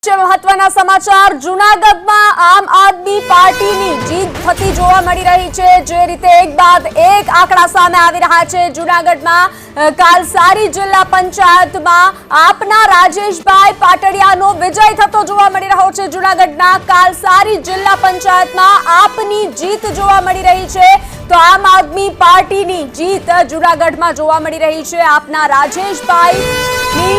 महत्वना समाचार जूनागढ़ आम आदमी पार्टी की जीत थती जोवा मळी रही छे। जे रीते एक बाद एक आंकड़ा सामे आवी रह्या छे। जूनागढ़ में कालसारी जिला पंचायत में आपना राजेशभाई पाटड़ियानो विजय थतो जोवा मळी रह्यो छे। जूनागढ़ना कालसारी जिला पंचायत में आपनी जीत जोवा मळी रही छे। तो आम आदमी पार्टी की जीत जूनागढ़ में जोवा मळी रही छे। आपना राजेशभाई की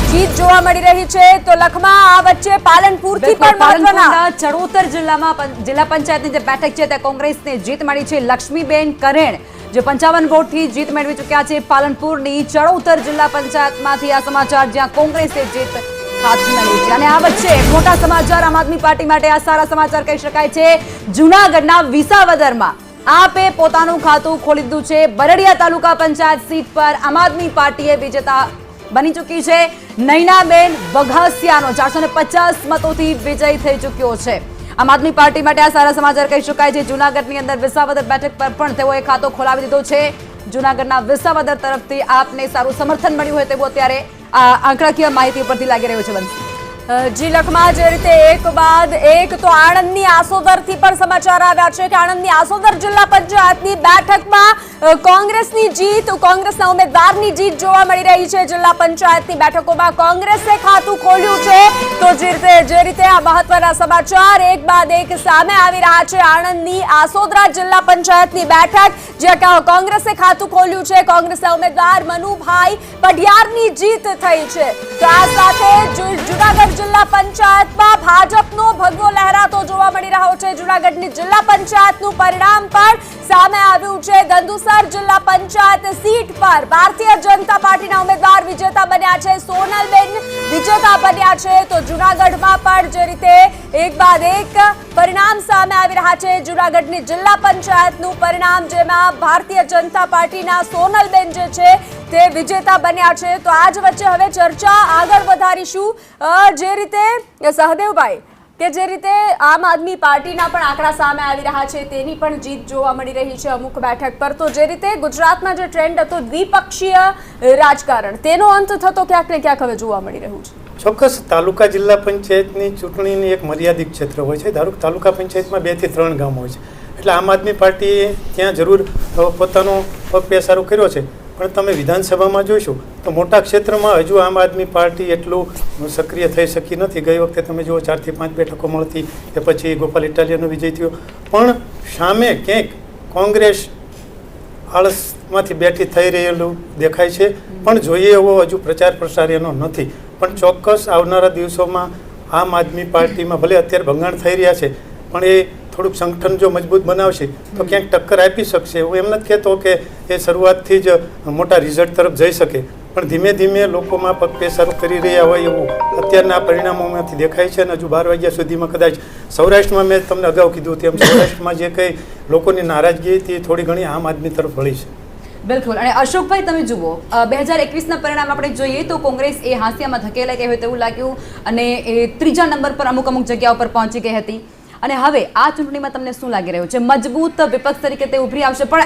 जीत जोवा मળી રહી છે। તો લખમાં આ વચ્ચે પાલનપુરથી પણ મહત્વના ચડોતર જિલ્લામાં જિલ્લા પંચાયતની જે બેઠક છે તે કોંગ્રેસને જીત મળી છે। લક્ષ્મીબેન કરેણ જે 55 વોટથી જીત મેળવી ચૂક્યા છે। પાલનપુરની ચડોતર જિલ્લા પંચાયતમાંથી આ સમાચાર જ્યાં કોંગ્રેસે જીત હાથ મળી છે। અને આ વચ્ચે મોટા સમાચાર આમ આદમી પાર્ટી માટે આ સારા સમાચાર કહી શકાય છે। જૂનાગઢના વિસાવદરમાં આપે પોતાનું ખાતું ખોલી દીધું છે। બરડિયા તાલુકા પંચાયત સીટ પર આમ આદમી પાર્ટીએ વિજેતા बनी चुकी है। नैनाबेन वघासियानो 450 मतों विजय थई चुक्यो है। आम आदमी पार्टी माटे आ सारा समाचार कही शकाय छे। जूनागढ़नी अंदर विसावदर बैठक पर पण तेओए खातो खोलावी दीधो छे। जूनागढ़ना विसावदर तरफथी आपने सारू समर्थन मळ्युं होय तेवुं अत्यारे आंकड़ाकीय माहिती परथी लागी रह्युं छे। जी लखमा जे रीते एक बाद एक तो आणंदनी आसोदरथी पण समाचार आव्या छे कि आणंदनी आसोदर जिल्ला पंचायतनी बेठकमां कोंग्रेसनी जीत कोंग्रेसना उम्मीदवारनी जीत जोवा मळी रही छे। जिल्ला पंचायतनी बेठकोमां कोंग्रेसे खातुं खोल्युं छे। तो जे रीते आ महत्वना समाचार एक बाद एक सामे आवी रह्या छे। आणंदनी आसोदरा जिल्ला पंचायतनी बेठक ज्यां कोंग्रेसे खातुं खोल्युं छे। कोंग्रेसना उम्मीदवार मनुभाई पडियारनी जीत थई छे। तो आ साथे जूनागढ़ जिला पंचायत में भाजपनो भगवो लहरातो जोवा मळी रह्यो छे। जूनागढ़नी जिला पंचायतनुं परिणाम पण सामे आव्युं छे। दंदुसर जिला पंचायत सीट पर भारतीय जनता पार्टीना उम्मीदवार विजेता बन्या छे। सोनलबेन विजेता बन्या छे। तो जूनागढ़मां पण जे रीते एक बाद एक परिणाम सामे आवी रह्या छे। जूनागढ़नी जिला पंचायतनुं परिणाम जेमां भारतीय जनता पार्टीना सोनलबेन जे छे ते विजेता बन्या छे। तो आज वच्चे हवे चर्चा आगळ वधारीशुं। जे रीते सहदेवभाई के जे रीते आम आदमी पार्टीना पण आंकड़ा सामे आवी रह्या छे तेनी पण जीत जोवा मळी रही छे अमुक बेठक पर। तो जे रीते गुजरातमां जे ट्रेंड हतो द्विपक्षीय राजकारण तेनो अंत थतो क्यांक ने क्यांक हवे जोवा मळी रह्युं छे। ચોક્કસ તાલુકા જિલ્લા પંચાયતની ચૂંટણીની એક મર્યાદિત ક્ષેત્ર હોય છે। ધારો કે તાલુકા પંચાયતમાં 2 થી 3 ગામ હોય છે એટલે આમ આદમી પાર્ટીએ ત્યાં જરૂર પોતાનો પગ પેસારો કર્યો છે। પણ તમે વિધાનસભામાં જોશો તો મોટા ક્ષેત્રમાં હજુ આમ આદમી પાર્ટી એટલું સક્રિય થઈ શકી નથી। ગઈ વખતે તમે જુઓ 4 થી 5 બેઠકો મળતી કે પછી ગોપાલ ઇટાલિયાનો વિજય થયો પણ સામે ક્યાંક કોંગ્રેસ આળસમાંથી બેઠી થઈ રહેલું દેખાય છે। પણ જોઈએ એવો હજુ પ્રચાર પ્રસાર એનો નથી। પણ ચોક્કસ આવનારા દિવસોમાં આમ આદમી પાર્ટીમાં ભલે અત્યારે ભંગાણ થઈ રહ્યા છે પણ એ થોડુંક સંગઠન જો મજબૂત બનાવશે તો ક્યાંક ટક્કર આપી શકશે। હું એમ નથી કહેતો કે એ શરૂઆતથી જ મોટા રિઝલ્ટ તરફ જઈ શકે પણ ધીમે ધીમે લોકોમાં પગપેસારો કરી રહ્યા હોય એવું અત્યારના પરિણામોમાંથી દેખાય છે। અને હજુ 12 વાગ્યા સુધીમાં કદાચ સૌરાષ્ટ્રમાં મેં તમને અગાઉ કીધું તેમ સૌરાષ્ટ્રમાં જે કંઈ લોકોની નારાજગી હતી થોડી ઘણી આમ આદમી તરફ વળી છે। बिल्कुल। અને અશોકભાઈ તમે જુઓ 2021ના પરિણામ આપણે જોઈએ તો કોંગ્રેસ એ હાંસિયામાં ધકેલાઈ ગઈ હોય તેવું લાગ્યું અને એ ત્રીજા નંબર પર અમુક જગ્યાઓ પર પહોંચી ગઈ હતી। અને હવે આ ચૂંટણીમાં તમને શું લાગી રહ્યું છે? મજબૂત વિપક્ષ તરીકે તે ઉભરી આવશે પણ